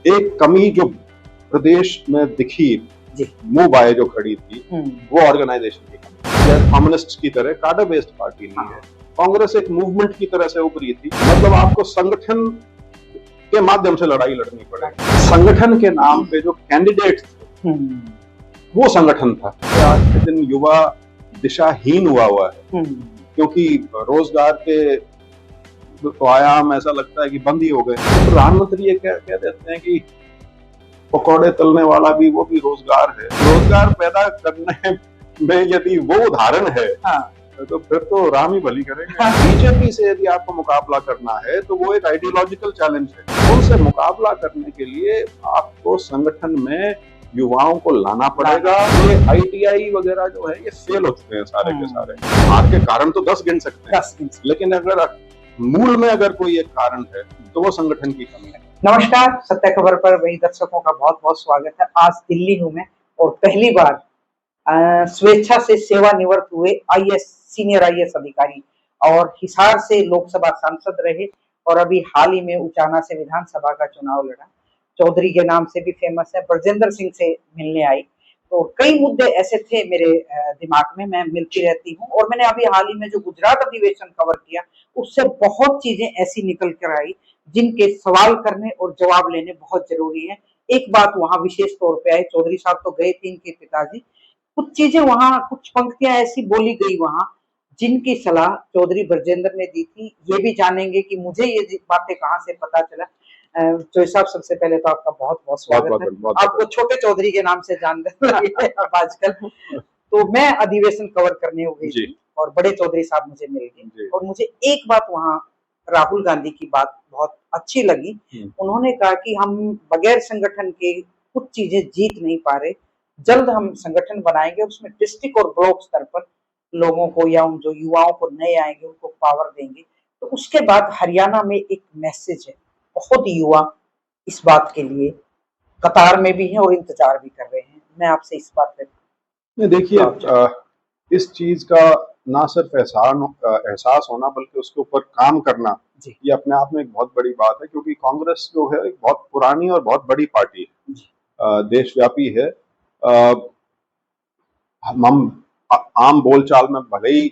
एक कमी जो प्रदेश में दिखी, मुंह बाय जो खड़ी थी, वो ऑर्गेनाइजेशन की कमी। कम्युनिस्ट की तरह कार्डर बेस्ड पार्टी नहीं है। कांग्रेस एक मूवमेंट की तरह से उभरी थी। मतलब आपको संगठन के माध्यम से लड़ाई लड़नी पड़ेगी। संगठन के नाम पे जो कैंडिडेट थे वो संगठन था। आज के दिन युवा दिशाहीन हुआ है, क्योंकि रोजगार के तो आयाम ऐसा लगता है कि बंद ही हो गए। तो प्रधानमंत्री ये कह देते हैं कि पकौड़े तलने वाला भी वो भी रोजगार है। रोजगार पैदा करने में यदि वो उदाहरण है, तो फिर तो राम ही भली करेंगे। बीजेपी से यदि आपको मुकाबला करना है तो वो एक आइडियोलॉजिकल चैलेंज है। उनसे मुकाबला करने के लिए आपको संगठन में युवाओं को लाना पड़ेगा। ये आईटीआई वगैरह जो है ये फेल हो चुके हैं सारे के सारे। हार के कारण तो 10 गिन सकते हैं, लेकिन अगर मूल में अगर कोई एक कारण है तो वो संगठन की कमी है। नमस्कार, सत्य खबर पर वही दर्शकों का बहुत बहुत स्वागत है। आज दिल्ली हूं मैं और पहली बार स्वेच्छा से सेवानिवृत्त हुए सीनियर आईएएस अधिकारी और हिसार से लोकसभा सांसद रहे और अभी हाल ही में उचाना से विधानसभा का चुनाव लड़ा, चौधरी के नाम से भी फेमस है, ब्रजेंद्र सिंह से मिलने आई। तो कई मुद्दे ऐसे थे मेरे दिमाग में, मैं मिलती रहती हूँ और मैंने अभी हाल ही में जो गुजरात अधिवेशन कवर किया उससे बहुत चीजें ऐसी निकल कर आई जिनके सवाल करने और जवाब लेने बहुत जरूरी है। एक बात वहां विशेष तौर पे आई, चौधरी साहब तो गए थे इनके पिताजी, कुछ चीजें वहां, कुछ पंक्तियां ऐसी बोली गई वहां जिनकी सलाह चौधरी ब्रजेंद्र ने दी थी। ये भी जानेंगे कि मुझे ये बातें कहाँ से पता चला। चौधरी साहब, सबसे पहले तो आपका बहुत बहुत स्वागत है। आपको छोटे चौधरी के नाम से जानते हैं अब आजकल। तो मैं अधिवेशन कवर करने हो गई थी और बड़े चौधरी साहब मुझे मिल गए और मुझे एक बात वहां राहुल गांधी की बात बहुत अच्छी लगी। उन्होंने कहा कि हम बगैर संगठन के कुछ चीजें जीत नहीं पा रहे, जल्द हम संगठन बनाएंगे और उसमें डिस्ट्रिक्ट और ब्लॉक स्तर पर लोगों को या उन जो युवाओं को नए आएंगे उनको पावर देंगे। तो उसके बाद हरियाणा में एक मैसेज है, बहुत युवा इस बात के लिए कतार में भी है और इंतजार भी कर रहे हैं। मैं आपसे इस बात पे देखिए, इस चीज का ना सिर्फ एहसास होना बल्कि उसके ऊपर काम करना, ये अपने आप में एक बहुत बड़ी बात है। क्योंकि कांग्रेस जो है एक बहुत पुरानी और बहुत बड़ी पार्टी है, देशव्यापी है। हम आम बोलचाल में भले ही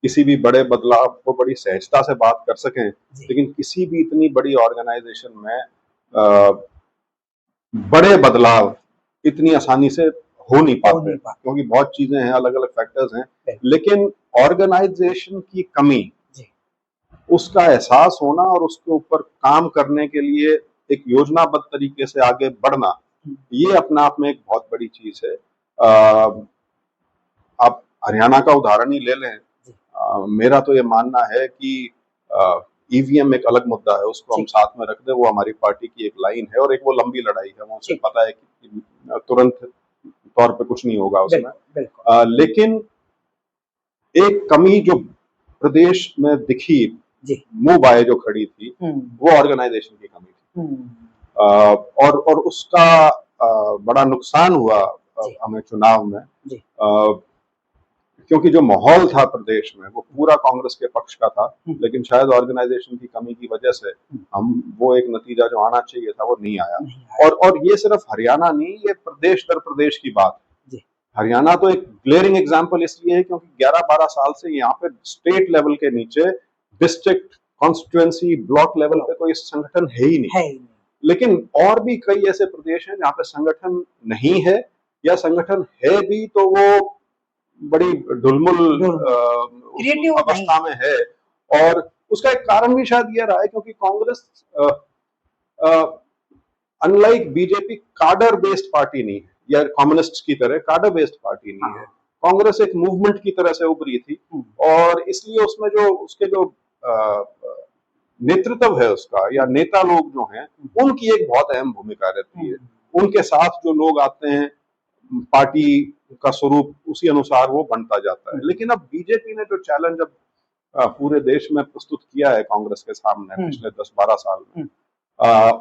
किसी भी बड़े बदलाव को बड़ी सहजता से बात कर सकें, लेकिन किसी भी इतनी बड़ी ऑर्गेनाइजेशन में बड़े बदलाव इतनी आसानी से हो नहीं पाते, क्योंकि बहुत चीजें हैं, अलग अलग फैक्टर्स हैं। लेकिन ऑर्गेनाइजेशन की कमी, उसका एहसास होना और उसके ऊपर काम करने के लिए एक योजनाबद्ध तरीके से आगे बढ़ना, ये अपने आप में एक बहुत बड़ी चीज है। आप हरियाणा का उदाहरण ही ले लें। मेरा तो ये मानना है कि ईवीएम एक अलग मुद्दा है, उसको हम साथ में रख दें, वो हमारी पार्टी की एक लाइन है और एक वो लंबी लड़ाई है, वो उसे पता है कि तुरंत तौर पे कुछ नहीं होगा उसमें। लेकिन एक कमी जो प्रदेश में दिखी, मुंह बाय जो खड़ी थी, वो ऑर्गेनाइजेशन की कमी थी। और उसका बड़ा नुकसान हुआ हमें चुनाव में, क्योंकि जो माहौल था प्रदेश में वो पूरा कांग्रेस के पक्ष का था। लेकिन शायद ऑर्गेनाइजेशन की कमी की वजह से हम वो एक नतीजा जो आना चाहिए था वो नहीं आया। और ये सिर्फ हरियाणा नहीं, ये प्रदेश दर प्रदेश की बात है। हरियाणा तो एक ग्लेयरिंग एग्जांपल इसलिए है क्योंकि 11-12 साल से यहाँ पे स्टेट लेवल के नीचे डिस्ट्रिक्ट, कॉन्स्टिट्यूएंसी, ब्लॉक लेवल पे कोई संगठन है ही नहीं। लेकिन और भी कई ऐसे प्रदेश हैं जहाँ पे संगठन नहीं है, या संगठन है भी तो वो बड़ी ढुलमुल अवस्था में है। और उसका एक कारण भी शायद ये रहा है क्योंकि कांग्रेस अनलाइक बीजेपी कार्डर बेस्ड पार्टी नहीं है, या कम्युनिस्ट की तरह कार्डर बेस्ड पार्टी नहीं है। कांग्रेस एक मूवमेंट की तरह से उभरी थी और इसलिए उसमें जो उसके जो नेतृत्व है उसका, या नेता लोग जो हैं, उनकी एक बहुत अहम भूमिका रहती है। उनके साथ जो लोग आते हैं, पार्टी का स्वरूप उसी अनुसार वो बनता जाता है। लेकिन अब बीजेपी ने जो चैलेंज अब पूरे देश में प्रस्तुत किया है कांग्रेस के सामने पिछले 10-12 साल में,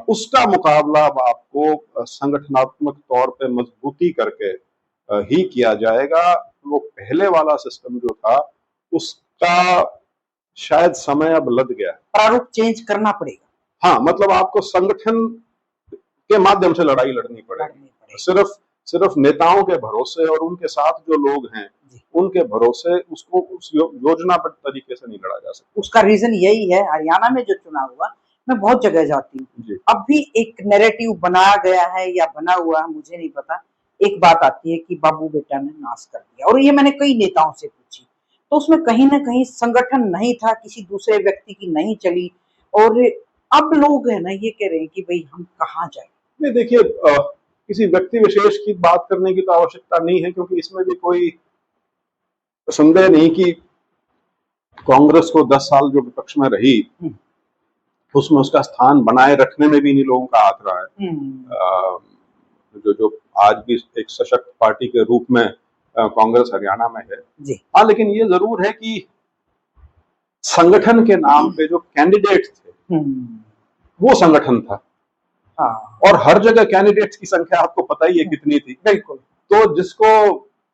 उसका मुकाबला अब आपको संगठनात्मक तौर पे मजबूती करके ही किया जाएगा। वो पहले वाला सिस्टम जो था उसका शायद समय अब लद गया है, प्रारूप चेंज करना पड़ेगा। हाँ, मतलब आपको संगठन के माध्यम से लड़ाई लड़नी पड़ेगी। सिर्फ नेताओं के भरोसे और उनके साथ जो लोग हैं उनके भरोसे उसको उस योजनाबद्ध तरीके से नहीं लड़ा जा सकता। उसका रीजन यही है, हरियाणा में जो चुनाव हुआ, मैं बहुत जगह जाती हूँ, अब भी एक नैरेटिव बनाया गया है या बना हुआ है मुझे नहीं पता, एक बात आती है कि बाबू बेटा ने नाश कर दिया, और ये मैंने कई नेताओं से पूछी, तो उसमें कहीं ना कहीं संगठन नहीं था, किसी दूसरे व्यक्ति की नहीं चली, और अब लोग है ना ये कह रहे हैं कि भाई हम कहाँ जाए। नहीं देखिए, किसी व्यक्ति विशेष की बात करने की तो आवश्यकता नहीं है, क्योंकि इसमें भी कोई संदेह नहीं कि कांग्रेस को 10 साल जो विपक्ष में रही उसमें उसका स्थान बनाए रखने में भी इन लोगों का हाथ रहा है। जो आज भी एक सशक्त पार्टी के रूप में कांग्रेस हरियाणा में है। हाँ, लेकिन ये जरूर है कि संगठन के नाम पे जो कैंडिडेट थे वो संगठन था। और हर जगह कैंडिडेट्स की संख्या आपको पता ही है कितनी थी। बिल्कुल। तो जिसको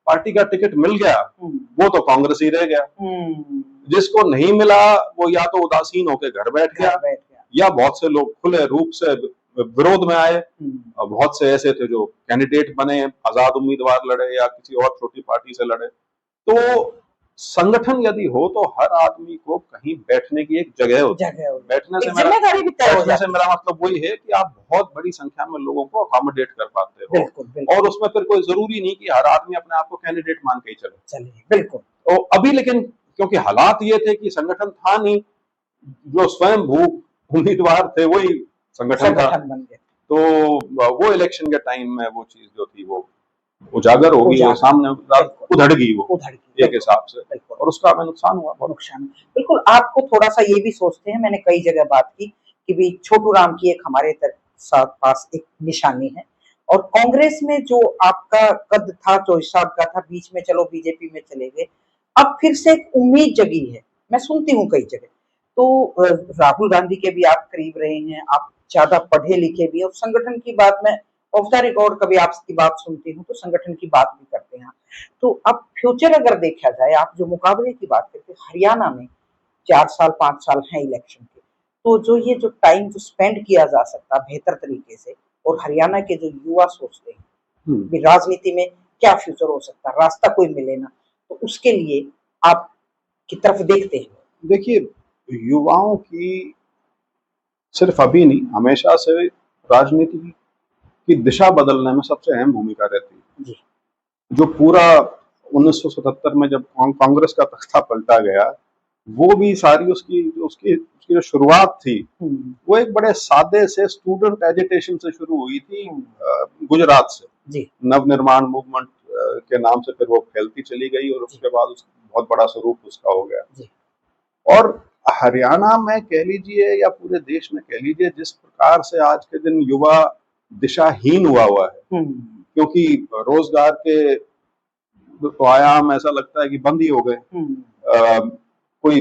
पार्टी का टिकट मिल गया वो तो कांग्रेस ही रह गया, जिसको नहीं मिला वो या तो उदासीन होकर घर बैठ गया या बहुत से लोग खुले रूप से विरोध में आए। बहुत से ऐसे थे जो कैंडिडेट बने, आजाद उम्मीदवार लड़े या किसी और छोटी पार्टी से लड़े। तो संगठन यदि हो तो हर आदमी को कहीं बैठने की एक जगह होती है। बैठने से मेरा मतलब वही है कि आप बहुत बड़ी संख्या में लोगों को अकोमोडेट कर पाते हो। बिल्कुल। और उसमें फिर कोई जरूरी नहीं कि हर आदमी अपने आप को कैंडिडेट मान के ही चले। बिल्कुल। तो अभी लेकिन क्योंकि हालात ये थे कि संगठन था नहीं, जो स्वयं उम्मीदवार थे वही संगठन था, तो वो इलेक्शन के टाइम में वो चीज जो थी वो उजागर होगी, सामने उधड़ गई वो एक हिसाब से, और उसका हमें नुकसान हुआ, बहुत नुकसान। बिल्कुल। आपको थोड़ा सा ये भी सोचते हैं, मैंने कई जगह बात की कि भाई छोटू राम की एक हमारे साथ पास एक निशानी है, और कांग्रेस में जो आपका कद था 24 साल का था, बीच में चलो बीजेपी में चले गए, अब फिर से एक उम्मीद जगी है, मैं सुनती हूँ कई जगह। तो राहुल गांधी के भी आप करीब रहे हैं, आप ज्यादा पढ़े लिखे भी, और संगठन की बात में ऑफ द रिकॉर्ड कभी आपकी बात सुनती हूँ तो संगठन की बात भी करते हैं। तो अब फ्यूचर अगर देखा जाए, आप जो मुकाबले की बात करते हैं, हरियाणा में 4 साल 5 साल है इलेक्शन के, तो जो ये जो टाइम जो स्पेंड किया जा सकता बेहतर तरीके से, और हरियाणा के जो युवा सोचते हैं राजनीति में क्या फ्यूचर हो सकता है, रास्ता कोई मिले ना, तो उसके लिए आप की तरफ देखते हैं। देखिए, युवाओं की सिर्फ अभी नहीं, हमेशा से राजनीति की दिशा बदलने में सबसे अहम भूमिका रहती है जी। जो पूरा 1977 में जब कांग्रेस का तख्ता पलटा गया, वो भी सारी उसकी जो शुरुआत थी वो एक बड़े सादे से स्टूडेंट एजिटेशन से शुरू हुई थी गुजरात से जी। नवनिर्माण मूवमेंट के नाम से फिर वो फैलती चली गई, और उसके बाद बहुत बड़ा स्वरूप उसका हो गया जी। और हरियाणा में कह लीजिए या पूरे देश में कह लीजिए, जिस प्रकार से आज के दिन युवा दिशाहीन हुआ है, क्योंकि रोजगार के तो आयाम ऐसा लगता है कि बंद ही हो गए। कोई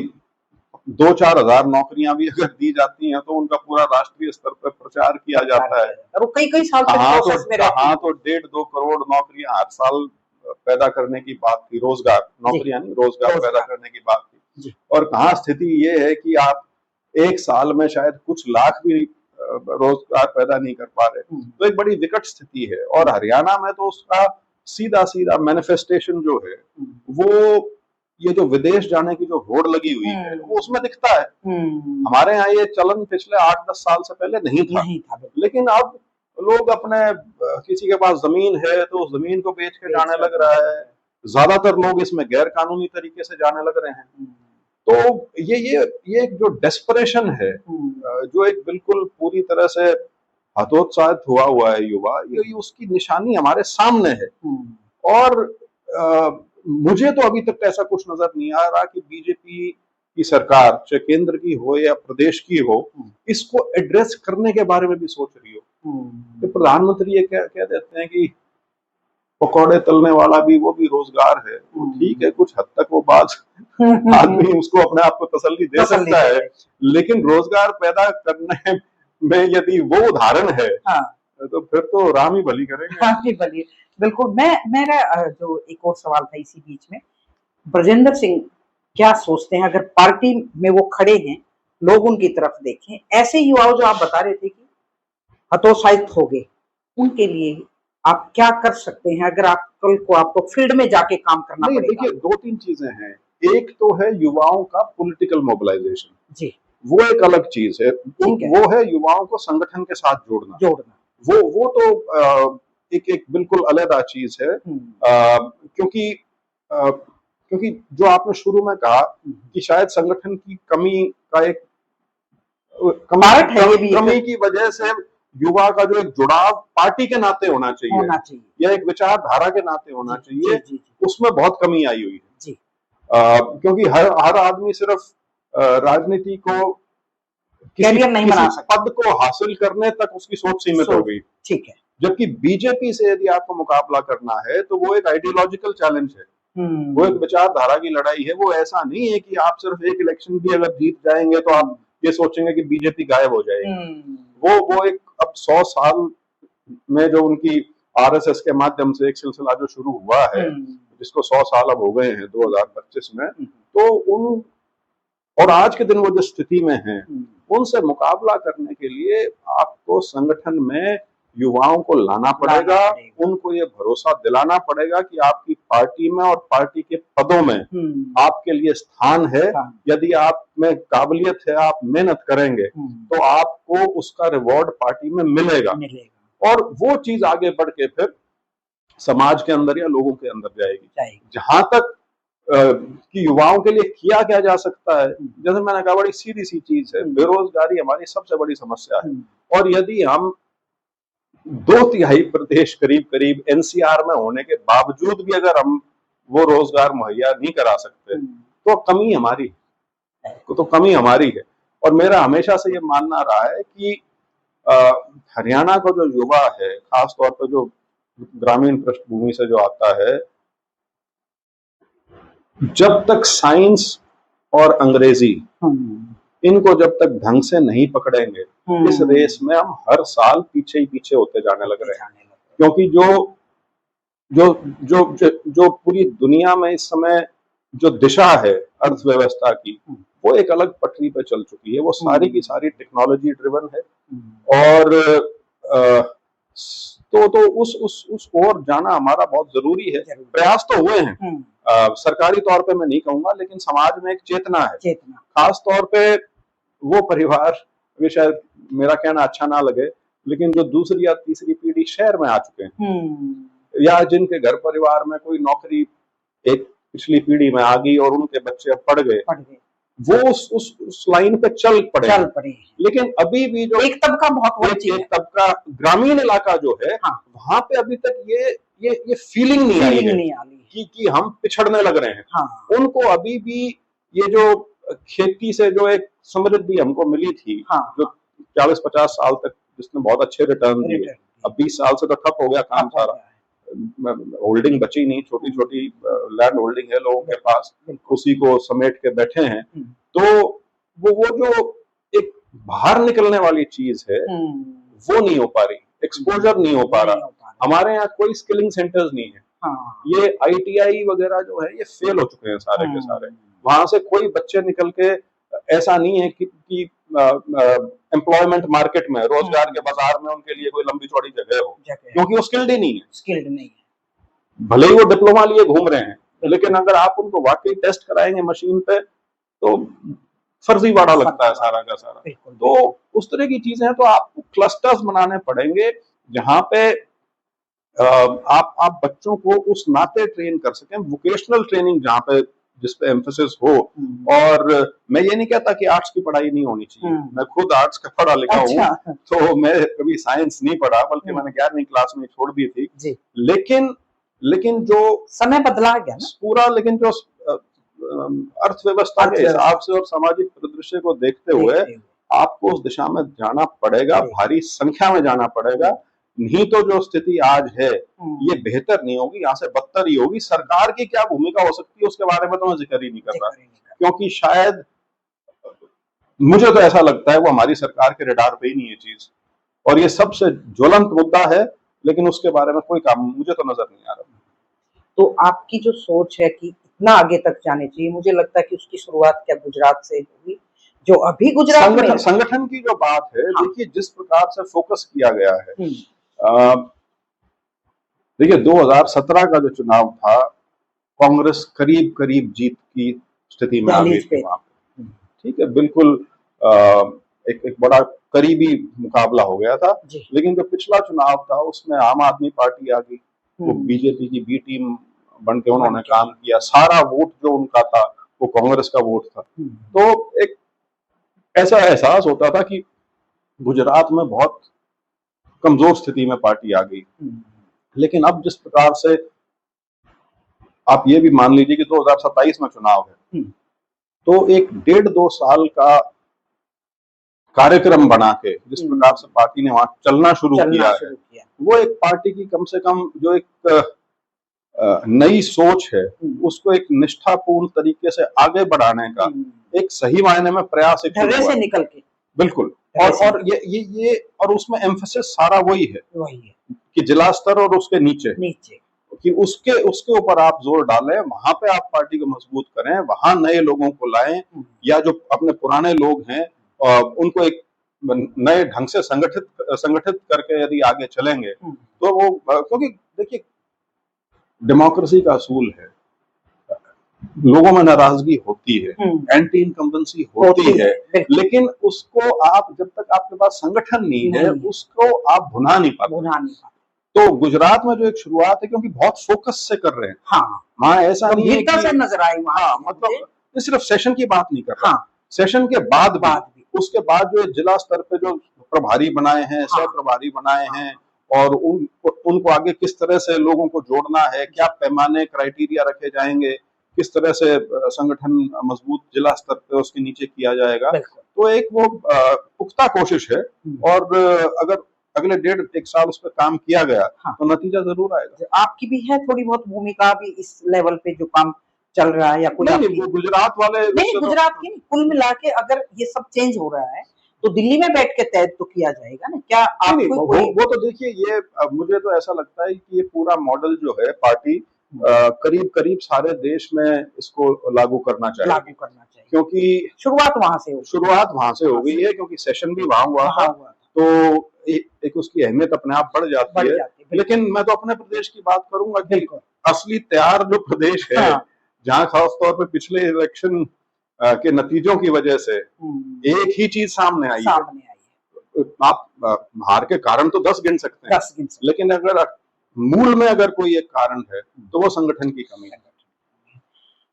2-4 हजार नौकरियां भी अगर दी जाती हैं तो उनका पूरा राष्ट्रीय स्तर पर प्रचार किया जाता है, और कई साल तक प्रोसेस में रहती है। तो 1.5-2 करोड़ नौकरियां हर साल पैदा करने की बात थी, रोजगार, नौकरियां नहीं, रोजगार पैदा करने की बात थी। और कहाँ स्थिति ये है कि आप एक साल में शायद कुछ लाख भी रोजगार पैदा नहीं कर पा रहे, तो एक बड़ी विकट स्थिति है। और हरियाणा में तो उसका सीधा मैनिफेस्टेशन जो है वो ये जो विदेश जाने की जो होड़ लगी हुई है वो उसमें दिखता है। हमारे यहाँ ये चलन पिछले 8-10 साल से पहले नहीं था। लेकिन अब लोग अपने किसी के पास जमीन है तो उस जमीन को बेच के जाने लग रहा है, ज्यादातर लोग इसमें गैर कानूनी तरीके से जाने लग रहे हैं। तो ये जो डेस्परेशन है, जो एक बिल्कुल पूरी तरह से हतोत्साहित हुआ है युवा, ये उसकी निशानी हमारे सामने है। और मुझे तो अभी तक ऐसा कुछ नजर नहीं आ रहा कि बीजेपी की सरकार, चाहे केंद्र की हो या प्रदेश की हो, इसको एड्रेस करने के बारे में भी सोच रही हो। तो प्रधानमंत्री ये कह देते हैं कि पकौड़े तलने वाला भी वो भी रोजगार है, ठीक है, कुछ हद तक वो बात आदमी उसको अपने आप को तसल्ली दे सकता है, लेकिन रोजगार पैदा करने में यदि वो उदाहरण है तो फिर तो राम ही भली करेंगे। राम ही भली। बिल्कुल। मेरा जो एक और सवाल था इसी बीच में, ब्रजेंद्र सिंह क्या सोचते हैं अगर पार्टी में वो खड़े हैं, लोग उनकी तरफ देखें, ऐसे युवाओं जो आप बता रहे थे कि हतोत्साहित हो गए, उनके लिए आप क्या कर सकते हैं अगर आप कल को आपको फील्ड में जाके काम करना नहीं, पड़ेगा? देखिए 2-3 चीजें हैं। एक तो है युवाओं का पॉलिटिकल मोबिलाइजेशन, जी, वो एक अलग चीज है। ठीक है। वो है युवाओं को संगठन के साथ जोड़ना। जोड़ना। वो तो एक बिल्कुल अलग चीज है। क्योंकि क्योंकि जो आपने शुरू में कहा कि शायद संगठन की कमी का एक पार्ट है ये भी कमी की वजह से युवा का जो एक जुड़ाव पार्टी के नाते होना चाहिए या एक विचारधारा के नाते होना चाहिए, उसमें बहुत कमी आई हुई है। जी। क्योंकि हर आदमी सिर्फ राजनीति को कैरियर नहीं बना सकता, पद को हासिल करने तक उसकी सोच सीमित हो गई। ठीक है। जबकि बीजेपी से यदि आपको मुकाबला करना है तो वो एक आइडियोलॉजिकल चैलेंज है, वो एक विचारधारा की लड़ाई है। वो ऐसा नहीं है कि आप सिर्फ एक इलेक्शन भी अगर जीत जाएंगे तो आप ये सोचेंगे कि बीजेपी गायब हो जाएगी। वो एक अब 100 साल में जो उनकी आरएसएस के माध्यम से एक सिलसिला जो शुरू हुआ है, जिसको 100 साल अब हो गए हैं 2025 में, तो उन और आज के दिन वो जो स्थिति में है, उनसे मुकाबला करने के लिए आपको संगठन में युवाओं को लाना पड़ेगा, उनको ये भरोसा दिलाना पड़ेगा कि आपकी पार्टी में और पार्टी के पदों में आपके लिए स्थान है। यदि आप में काबिलियत है, आप मेहनत करेंगे तो आपको उसका रिवॉर्ड पार्टी में मिलेगा और वो चीज आगे बढ़ के फिर समाज के अंदर या लोगों के अंदर जाएगी। जहां तक कि युवाओं के लिए किया क्या जा सकता है, जैसे मैंने कहा, बड़ी सीधी सी चीज है, बेरोजगारी हमारी सबसे बड़ी समस्या है। और यदि हम 2/3 प्रदेश करीब करीब एनसीआर में होने के बावजूद भी अगर हम वो रोजगार मुहैया नहीं करा सकते तो कमी हमारी है। और मेरा हमेशा से ये मानना रहा है कि हरियाणा का जो युवा है, खासतौर पर जो ग्रामीण पृष्ठभूमि से जो आता है, जब तक साइंस और अंग्रेजी इनको जब तक ढंग से नहीं पकड़ेंगे, इस रेस में हम हर साल पीछे ही पीछे होते जाने लग रहे हैं। क्योंकि जो पूरी दुनिया में इस समय जो दिशा है अर्थव्यवस्था की, वो एक अलग पटरी पे चल चुकी है। वो सारी की सारी टेक्नोलॉजी ड्रिवन है और तो उस ओर जाना हमारा बहुत जरूरी है। प्रयास तो हुए हैं, सरकारी तौर पे मैं नहीं कहूंगा, लेकिन समाज में एक चेतना है। खास तौर पे वो परिवार, शायद मेरा कहना अच्छा ना लगे, लेकिन जो दूसरी या तीसरी पीढ़ी शहर में आ चुके हैं या जिनके घर परिवार में कोई नौकरी एक पिछली पीढ़ी में आ गई और उनके बच्चे अब पढ़ गए, वो उस लाइन पे चल पड़े। लेकिन अभी भी जो एक तबका ग्रामीण इलाका जो है, वहां पे अभी तक ये फीलिंग नहीं आई है कि हम पिछड़ने लग रहे हैं। उनको अभी भी ये जो खेती से जो एक समृद्धि हमको मिली थी, जो 40-50 साल तक जिसने बहुत अच्छे रिटर्न दिए, अब 20 साल से तो ठप हो गया काम सारा। होल्डिंग बची नहीं, छोटी छोटी लैंड होल्डिंग है लोगों के पास, उसी को समेट के बैठे हैं। तो वो जो एक बाहर निकलने वाली चीज है, वो नहीं हो पा रही, एक्सपोजर नहीं हो पा रहा। हमारे यहाँ कोई स्किलिंग सेंटर्स नहीं है। ये आईटीआई वगैरह जो है, ये फेल हो चुके हैं सारे के सारे। वहां से कोई बच्चे निकल के ऐसा नहीं है कि एम्प्लॉयमेंट मार्केट में, रोजगार के बाजार में उनके लिए कोई लंबी चौड़ी जगह हो, क्योंकि वो स्किल्ड ही नहीं है। भले ही वो डिप्लोमा लिए घूम रहे हैं, लेकिन अगर आप उनको वाकई टेस्ट कराएंगे मशीन पे तो फर्जीवाड़ा लगता है सारा का सारा। तो उस तरह की चीजें हैं। तो आपको क्लस्टर्स बनाने पड़ेंगे जहां पे आप बच्चों को उस नाते ट्रेन कर सकें, वोकेशनल ट्रेनिंग जहां पे जिस पे एम्फेसिस हो। और मैं ये नहीं कहता कि आर्ट्स की पढ़ाई नहीं होनी चाहिए, मैं खुद आर्ट्स का पढ़ा लिखा हूँ, तो मैं कभी साइंस नहीं पढ़ा, बल्कि मैंने 11वीं क्लास में छोड़ दी थी। लेकिन जो समय बदला गया ना पूरा, लेकिन जो अर्थव्यवस्था के हिसाब से और सामाजिक परिदृश्य को देखते हुए आपको उस दिशा में जाना पड़ेगा, भारी संख्या में जाना पड़ेगा। नहीं तो जो स्थिति आज है ये बेहतर नहीं होगी, यहाँ से बदतर ही होगी। सरकार की क्या भूमिका हो सकती है उसके बारे में तो मैं जिक्र ही नहीं कर रहा, क्योंकि शायद मुझे तो ऐसा लगता है वो हमारी सरकार के रडार पे ही नहीं है चीज, और ये सबसे ज्वलंत मुद्दा है, लेकिन उसके बारे में कोई काम मुझे तो नजर नहीं आ रहा। तो आपकी जो सोच है कि इतना आगे तक जाने चाहिए, मुझे लगता है कि उसकी शुरुआत क्या गुजरात से होगी, जो अभी गुजरात में संगठन की जो बात है, हाँ। देखिए जिस प्रकार से फोकस किया गया है, देखिए 2017 का जो चुनाव था, कांग्रेस करीब करीब जीत की स्थिति में आ गई थी वहां पे, ठीक है, बिल्कुल एक बड़ा करीबी मुकाबला हो गया था। लेकिन जो पिछला चुनाव था उसमें आम आदमी पार्टी आ गई, वो बीजेपी की बी टीम बन के उन्होंने काम किया, सारा वोट जो उनका था वो कांग्रेस का वोट था। तो एक ऐसा एहसास होता था कि गुजरात में बहुत कमजोर स्थिति में पार्टी आ गई। लेकिन अब जिस प्रकार से आप ये भी मान लीजिए कि 2027 में चुनाव है, तो एक 1.5-2 साल का कार्यक्रम बना के जिस प्रकार से पार्टी ने वहां चलना शुरू किया है, वो एक पार्टी की कम से कम जो एक नई सोच है उसको एक निष्ठापूर्ण तरीके से आगे बढ़ाने का एक सही मायने में प्रयास से निकल के बिल्कुल। और ये और उसमें एम्फेसिस सारा वही है कि जिला स्तर और उसके नीचे कि उसके ऊपर आप जोर डालें, वहां पे आप पार्टी को मजबूत करें, वहां नए लोगों को लाएं, या जो अपने पुराने लोग हैं उनको एक नए ढंग से संगठित करके यदि आगे चलेंगे तो वो, क्योंकि देखिए डेमोक्रेसी का असूल है, लोगों में नाराजगी होती है, एंटी इनकम्बेंसी होती है, लेकिन उसको आप जब तक आपके पास संगठन नहीं है उसको आप भुना नहीं पाते। तो गुजरात में जो एक शुरुआत है, क्योंकि बहुत फोकस से कर रहे हैं, वहां ऐसा नहीं है कि नजर आई, मतलब सिर्फ सेशन की बात नहीं कर रहा, सेशन के बाद भी उसके बाद जो जिला स्तर पे जो प्रभारी बनाए हैं, सह प्रभारी बनाए हैं, और उनको आगे किस तरह से लोगों को जोड़ना है, क्या पैमाने क्राइटेरिया रखे जाएंगे, किस तरह से संगठन मजबूत जिला स्तर पे उसके नीचे किया जाएगा, तो एक वो पुख्ता कोशिश है। और अगर अगले 1.5-1 साल उस पर काम किया गया तो नतीजा जरूर आएगा। आपकी भी है थोड़ी बहुत भूमिका भी इस लेवल पे जो काम चल रहा है, या कोई नहीं, गुजरात वाले नहीं, गुजरात की कुल मिला के अगर ये सब चेंज हो रहा है तो दिल्ली में बैठ के तय तो किया जाएगा ना, क्या आप वो तो देखिए, ये मुझे तो ऐसा लगता है कि ये पूरा मॉडल जो है पार्टी करीब करीब सारे देश में इसको लागू करना चाहिए, क्योंकि शुरुआत वहां से हो गई है, क्योंकि सेशन भी वहां हुआ था, तो एक उसकी अहमियत अपने आप बढ़ जाती है। लेकिन मैं तो अपने प्रदेश की बात करूंगा कि असली तैयार जो प्रदेश है, जहाँ खासतौर पर पिछले इलेक्शन के नतीजों की वजह से एक ही चीज सामने आई है। आप हार के कारण तो 10 गिन सकते हैं, लेकिन अगर मूल में अगर कोई एक कारण है तो वो संगठन की कमी है।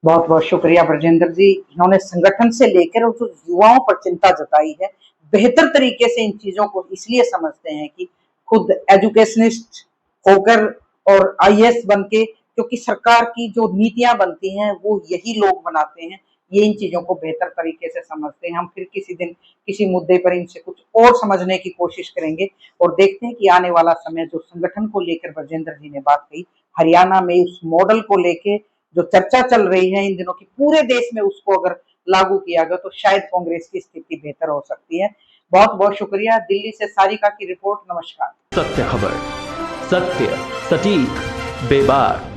बहुत बहुत शुक्रिया ब्रजेंद्र जी, इन्होंने संगठन से लेकर और जो युवाओं पर चिंता जताई है, बेहतर तरीके से इन चीजों को इसलिए समझते हैं कि खुद एजुकेशनिस्ट होकर और आईएएस बनके, क्योंकि सरकार की जो नीतियां बनती हैं वो यही लोग बनाते हैं, ये इन चीजों को बेहतर तरीके से समझते हैं। हम फिर किसी दिन किसी मुद्दे पर इनसे कुछ और समझने की कोशिश करेंगे, और देखते हैं कि आने वाला समय जो संगठन को लेकर ब्रजेंद्र जी ने बात कही, हरियाणा में उस मॉडल को लेके जो चर्चा चल रही है इन दिनों की पूरे देश में, उसको अगर लागू किया गया तो शायद कांग्रेस की स्थिति बेहतर हो सकती है। बहुत बहुत शुक्रिया। दिल्ली से सारिका की रिपोर्ट। नमस्कार। सत्य खबर, सत्य, सटीक, बेबाक।